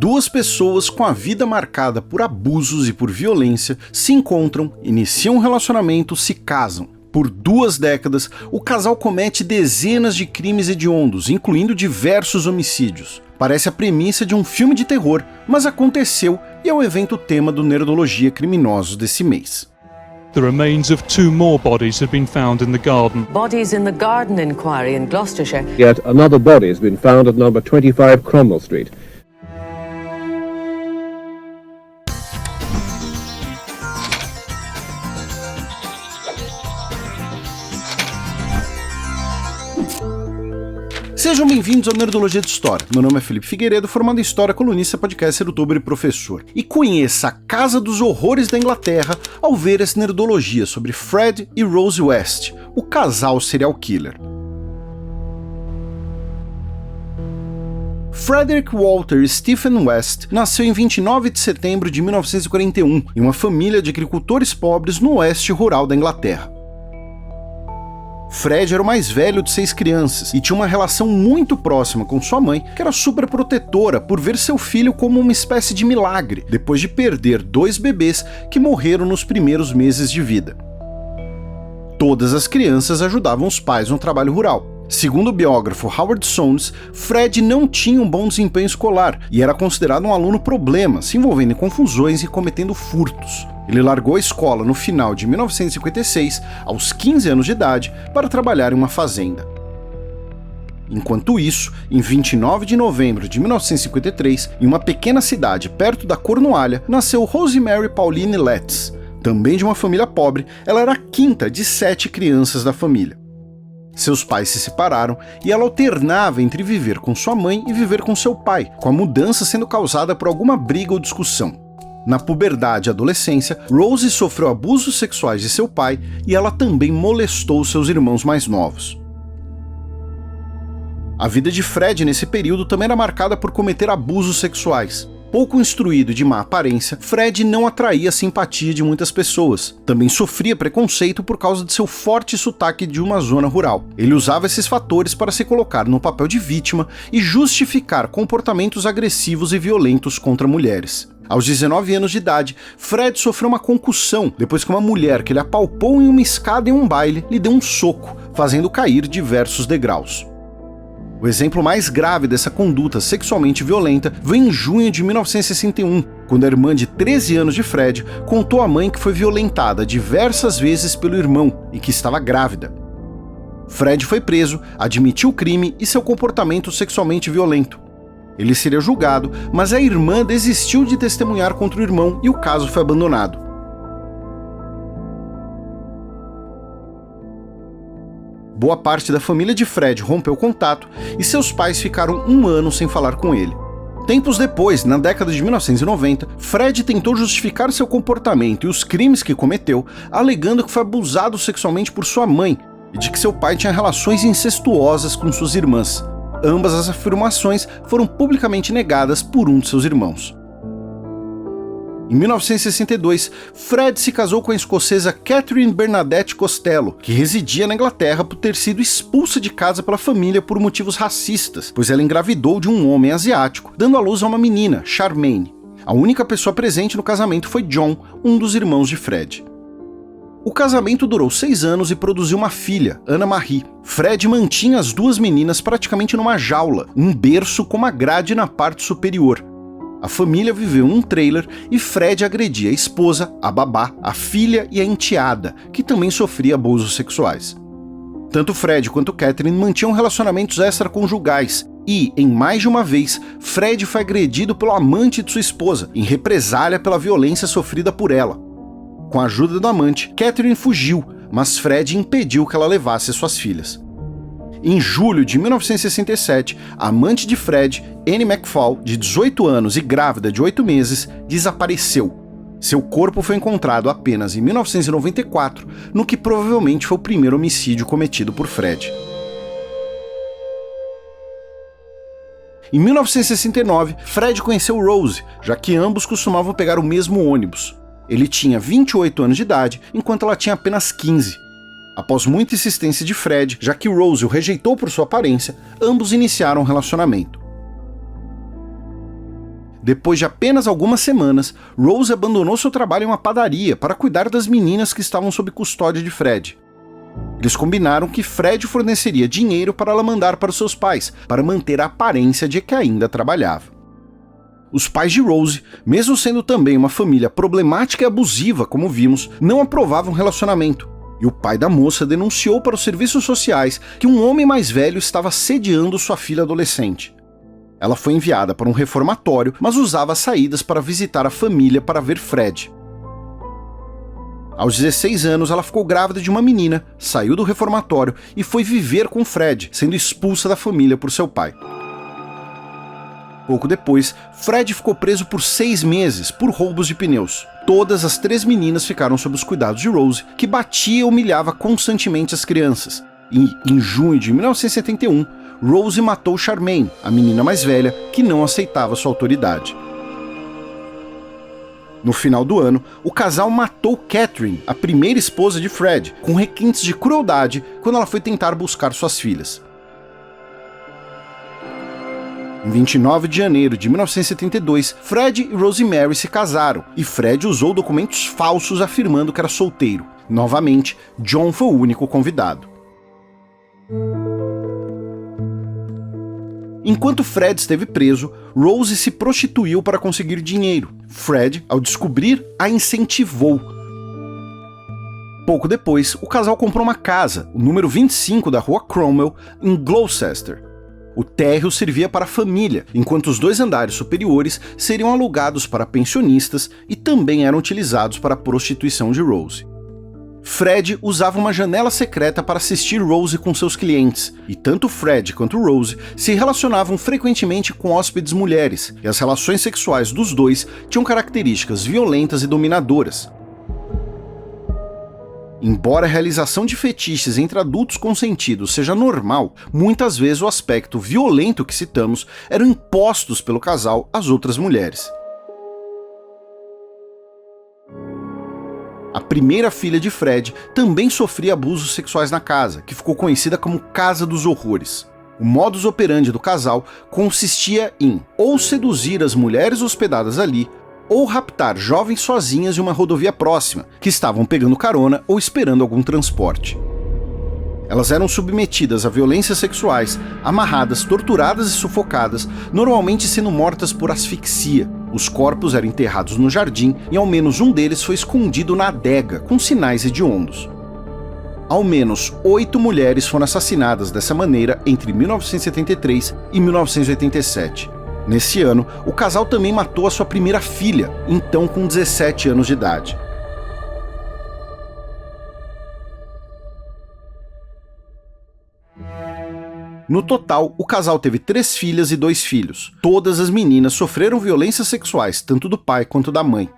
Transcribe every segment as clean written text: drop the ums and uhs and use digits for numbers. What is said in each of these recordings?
Duas pessoas com a vida marcada por abusos e por violência se encontram, iniciam um relacionamento, se casam. Por 2 décadas, o casal comete dezenas de crimes hediondos, incluindo diversos homicídios. Parece a premissa de um filme de terror, mas aconteceu e é o evento tema do Nerdologia Criminosos desse mês. The remains of 2 more bodies have been found in the garden. Bodies in the Garden Inquiry in Gloucestershire. Yet another body has been found at number 25 Cromwell Street. Sejam bem-vindos ao Nerdologia de História. Meu nome é Felipe Figueiredo, formado em História, colunista, podcaster, youtuber e professor. E conheça a Casa dos Horrores da Inglaterra ao ver essa Nerdologia sobre Fred e Rose West, o casal serial killer. Frederick Walter Stephen West nasceu em 29 de setembro de 1941 em uma família de agricultores pobres no oeste rural da Inglaterra. Fred era o mais velho de 6 crianças e tinha uma relação muito próxima com sua mãe, que era super protetora por ver seu filho como uma espécie de milagre, depois de perder 2 bebês que morreram nos primeiros meses de vida. Todas as crianças ajudavam os pais no trabalho rural. Segundo o biógrafo Howard Soanes, Fred não tinha um bom desempenho escolar e era considerado um aluno problema, se envolvendo em confusões e cometendo furtos. Ele largou a escola no final de 1956, aos 15 anos de idade, para trabalhar em uma fazenda. Enquanto isso, em 29 de novembro de 1953, em uma pequena cidade perto da Cornualha, nasceu Rosemary Pauline Letts. Também de uma família pobre, ela era a 5ª de 7 crianças da família. Seus pais se separaram e ela alternava entre viver com sua mãe e viver com seu pai, com a mudança sendo causada por alguma briga ou discussão. Na puberdade e adolescência, Rose sofreu abusos sexuais de seu pai e ela também molestou seus irmãos mais novos. A vida de Fred nesse período também era marcada por cometer abusos sexuais. Pouco instruído e de má aparência, Fred não atraía a simpatia de muitas pessoas. Também sofria preconceito por causa de seu forte sotaque de uma zona rural. Ele usava esses fatores para se colocar no papel de vítima e justificar comportamentos agressivos e violentos contra mulheres. Aos 19 anos de idade, Fred sofreu uma concussão depois que uma mulher que ele apalpou em uma escada em um baile lhe deu um soco, fazendo cair diversos degraus. O exemplo mais grave dessa conduta sexualmente violenta veio em junho de 1961, quando a irmã de 13 anos de Fred contou à mãe que foi violentada diversas vezes pelo irmão e que estava grávida. Fred foi preso, admitiu o crime e seu comportamento sexualmente violento. Ele seria julgado, mas a irmã desistiu de testemunhar contra o irmão e o caso foi abandonado. Boa parte da família de Fred rompeu contato e seus pais ficaram 1 ano sem falar com ele. Tempos depois, na década de 1990, Fred tentou justificar seu comportamento e os crimes que cometeu, alegando que foi abusado sexualmente por sua mãe e de que seu pai tinha relações incestuosas com suas irmãs. Ambas as afirmações foram publicamente negadas por um de seus irmãos. Em 1962, Fred se casou com a escocesa Catherine Bernadette Costello, que residia na Inglaterra por ter sido expulsa de casa pela família por motivos racistas, pois ela engravidou de um homem asiático, dando à luz a uma menina, Charmaine. A única pessoa presente no casamento foi John, um dos irmãos de Fred. O casamento durou 6 anos e produziu uma filha, Anna Marie. Fred mantinha as 2 meninas praticamente numa jaula, um berço com uma grade na parte superior. A família viveu num trailer e Fred agredia a esposa, a babá, a filha e a enteada, que também sofria abusos sexuais. Tanto Fred quanto Catherine mantinham relacionamentos extraconjugais e, em mais de uma vez, Fred foi agredido pelo amante de sua esposa, em represália pela violência sofrida por ela. Com a ajuda do amante, Catherine fugiu, mas Fred impediu que ela levasse suas filhas. Em julho de 1967, a amante de Fred, Annie McFall, de 18 anos e grávida de 8 meses, desapareceu. Seu corpo foi encontrado apenas em 1994, no que provavelmente foi o primeiro homicídio cometido por Fred. Em 1969, Fred conheceu Rose, já que ambos costumavam pegar o mesmo ônibus. Ele tinha 28 anos de idade, enquanto ela tinha apenas 15. Após muita insistência de Fred, já que Rose o rejeitou por sua aparência, ambos iniciaram um relacionamento. Depois de apenas algumas semanas, Rose abandonou seu trabalho em uma padaria para cuidar das meninas que estavam sob custódia de Fred. Eles combinaram que Fred forneceria dinheiro para ela mandar para os seus pais, para manter a aparência de que ainda trabalhava. Os pais de Rose, mesmo sendo também uma família problemática e abusiva, como vimos, não aprovavam o relacionamento, e o pai da moça denunciou para os serviços sociais que um homem mais velho estava assediando sua filha adolescente. Ela foi enviada para um reformatório, mas usava as saídas para visitar a família para ver Fred. Aos 16 anos, ela ficou grávida de uma menina, saiu do reformatório e foi viver com Fred, sendo expulsa da família por seu pai. Pouco depois, Fred ficou preso por 6 meses por roubos de pneus. Todas as 3 meninas ficaram sob os cuidados de Rose, que batia e humilhava constantemente as crianças. E, em junho de 1971, Rose matou Charmaine, a menina mais velha, que não aceitava sua autoridade. No final do ano, o casal matou Catherine, a primeira esposa de Fred, com requintes de crueldade quando ela foi tentar buscar suas filhas. Em 29 de janeiro de 1972, Fred e Rosemary se casaram, e Fred usou documentos falsos afirmando que era solteiro. Novamente, John foi o único convidado. Enquanto Fred esteve preso, Rose se prostituiu para conseguir dinheiro. Fred, ao descobrir, a incentivou. Pouco depois, o casal comprou uma casa, o número 25 da rua Cromwell, em Gloucester. O térreo servia para a família, enquanto os 2 andares superiores seriam alugados para pensionistas e também eram utilizados para a prostituição de Rose. Fred usava uma janela secreta para assistir Rose com seus clientes, e tanto Fred quanto Rose se relacionavam frequentemente com hóspedes mulheres, e as relações sexuais dos dois tinham características violentas e dominadoras. Embora a realização de fetiches entre adultos consentidos seja normal, muitas vezes o aspecto violento que citamos eram impostos pelo casal às outras mulheres. A primeira filha de Fred também sofria abusos sexuais na casa, que ficou conhecida como Casa dos Horrores. O modus operandi do casal consistia em ou seduzir as mulheres hospedadas ali, ou raptar jovens sozinhas em uma rodovia próxima, que estavam pegando carona ou esperando algum transporte. Elas eram submetidas a violências sexuais, amarradas, torturadas e sufocadas, normalmente sendo mortas por asfixia. Os corpos eram enterrados no jardim e ao menos um deles foi escondido na adega, com sinais hediondos. Ao menos 8 mulheres foram assassinadas dessa maneira entre 1973 e 1987. Nesse ano, o casal também matou a sua primeira filha, então com 17 anos de idade. No total, o casal teve 3 filhas e 2 filhos. Todas as meninas sofreram violências sexuais, tanto do pai quanto da mãe.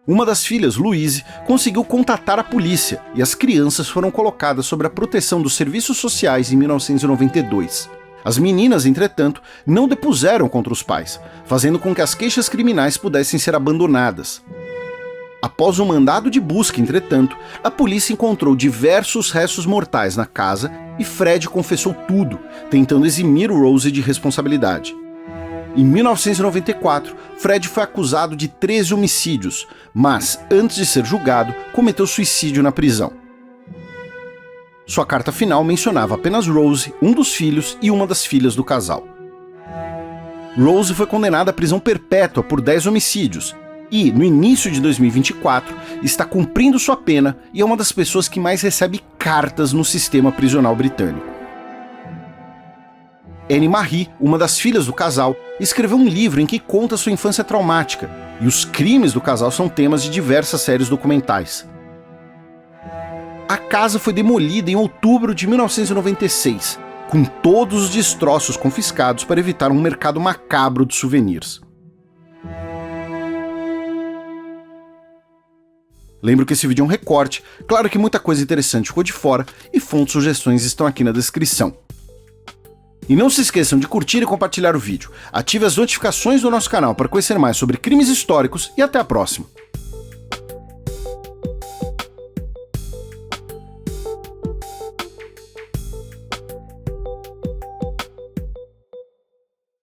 Uma das filhas, Louise, conseguiu contatar a polícia, e as crianças foram colocadas sob a proteção dos serviços sociais em 1992. As meninas, entretanto, não depuseram contra os pais, fazendo com que as queixas criminais pudessem ser abandonadas. Após um mandado de busca, entretanto, a polícia encontrou diversos restos mortais na casa e Fred confessou tudo, tentando eximir Rose de responsabilidade. Em 1994, Fred foi acusado de 13 homicídios, mas, antes de ser julgado, cometeu suicídio na prisão. Sua carta final mencionava apenas Rose, um dos filhos e uma das filhas do casal. Rose foi condenada à prisão perpétua por 10 homicídios e, no início de 2024, está cumprindo sua pena e é uma das pessoas que mais recebe cartas no sistema prisional britânico. Anne Marie, uma das filhas do casal, escreveu um livro em que conta sua infância traumática, e os crimes do casal são temas de diversas séries documentais. A casa foi demolida em outubro de 1996, com todos os destroços confiscados para evitar um mercado macabro de souvenirs. Lembro que esse vídeo é um recorte, claro que muita coisa interessante ficou de fora, e fontes e sugestões estão aqui na descrição. E não se esqueçam de curtir e compartilhar o vídeo. Ative as notificações do nosso canal para conhecer mais sobre crimes históricos e até a próxima!